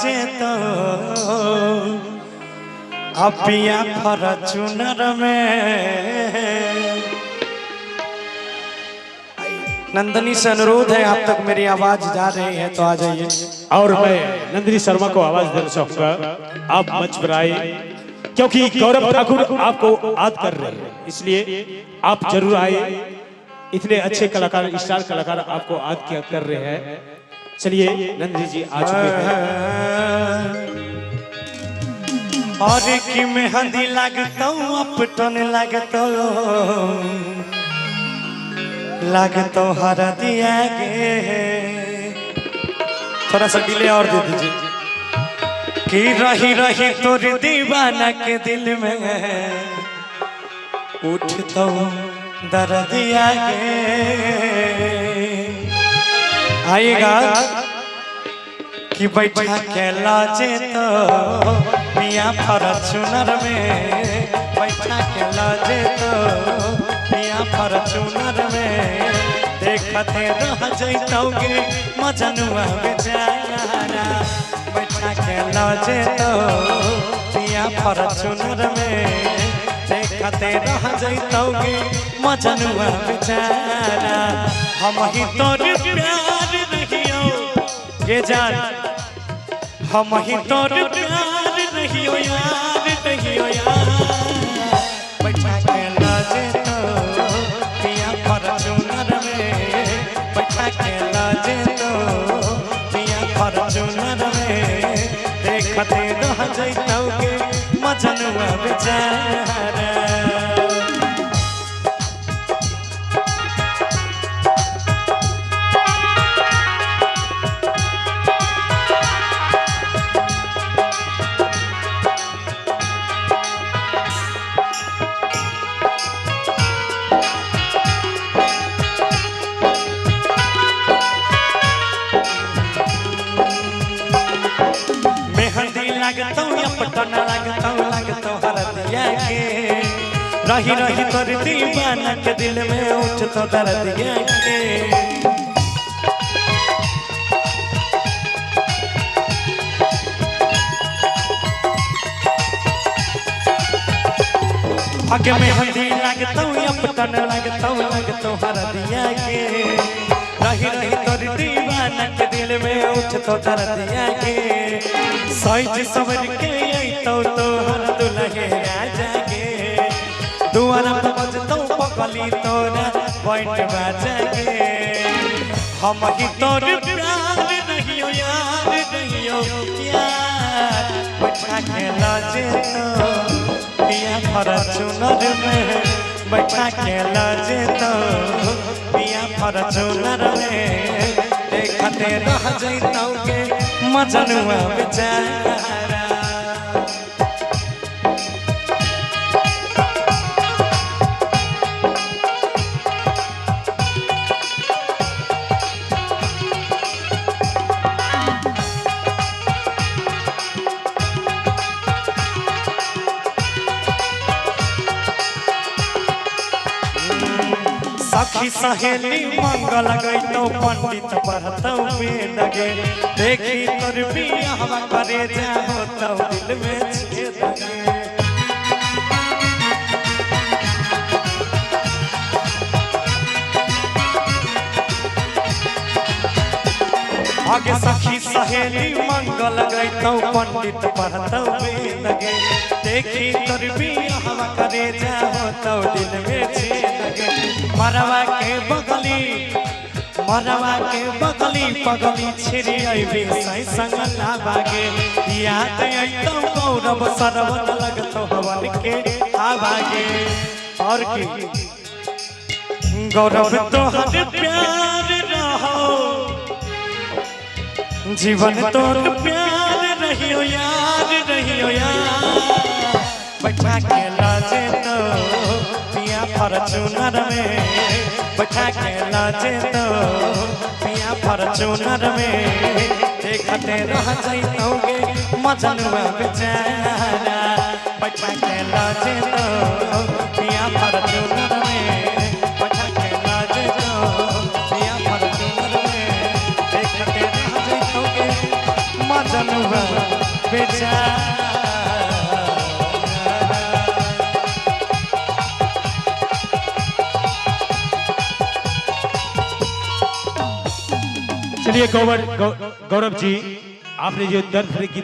तो अपिया फॉर्च्यूनर में नंदनी से अनुरोध है, आप तक मेरी आवाज जा रही है तो आ जाइए। और मैं नंदिनी शर्मा को आवाज देना चाहूंगा, आप मंच पर आए क्योंकि गौरव ठाकुर आपको याद कर रहे हैं, इसलिए आप जरूर आए। इतने अच्छे कलाकार, स्टार कलाकार आपको याद किया कर रहे हैं। चलिए नंदिनी जी आ चुके हैं। और की मेहंदी लगता अपटन लगता हर दिया गे, थोड़ा सा डिले और दे दीजिए। कि रही रही तोर दीवाना के दिल में उठ तो दर्दिया गे। आएगा कि बैठा के लाजे तो पिया फॉर्च्यूनर में, बैठा के लाजे तो पिया फॉर्च्यूनर में देखते रह जैतोगे मजनुआ बेचारा। बैठा के लाजे तो पिया फॉर्च्यूनर में देखते रह जैतोगे मजनुआ बेचारा। हम ही तोर प्यार रहियो ये जान, हम ही तोर प्यार रहियो यार, रहियो यार। बैठा के लाजे तो पिया फॉर्च्यूनर में, बैठा के लाजे तो पिया फॉर्च्यूनर में देखते रह जैतोगे मजनुआ बेचारा। लगता पटन लगता हरदिया के, रही रही तोर दीवाना के दिल में उठ तो दर्दिया के। आगे मेहंदी लगता पटन लगता हरदिया के, रही रही तोर दीवाना के दिल में उठ तो दर्दिया के। साइज सवर के तो हर दुल्हे राजा के, दुआरा पर बजतो पगली तोरा पॉइंट बाजा के। हम ही तोर प्यार रहियो यार, रहियो यार। बैठा के लाजे तो पिया फॉर्च्यूनर में, बैठा के लाजे तो पिया फॉर्च्यूनर में देखते रह जैतोगे मजनुआ बेचारा। सखी सहेली मंगल गई तो पंडित पढ़तो वेद गे, देखी तोर बियाह करे जाओ तो दिल में छेद गे। आगे सखी सहेली मंगल गई तो पंडित पढ़तो वेद गे, देखी तोर बियाह करे जाओ तो दिल में छेद गे। मरवा के बगली पगली छिरी अइबे सही संग लागे, याद अइतो गौरव सरवन लगतो हवन के आवागे। और की गौरव तोहर प्यार रहो, जीवन तोर प्यार रहियो यार, रहियो यार। बैठा के लाजे तो पिया फॉर्च्यूनर में, बैठा के लाजे तो पिया फॉर्च्यूनर में देखते रह जैतोगे मजनुआ बेचारा। बैठा के लाजे तो पिया फॉर्च्यूनर में, बैठा के लाजे तो पिया फॉर्च्यूनर में देखते रह जैतोगे मजनुआ। बेचारा। चलिए गौरव जी, आपने जो दर्द की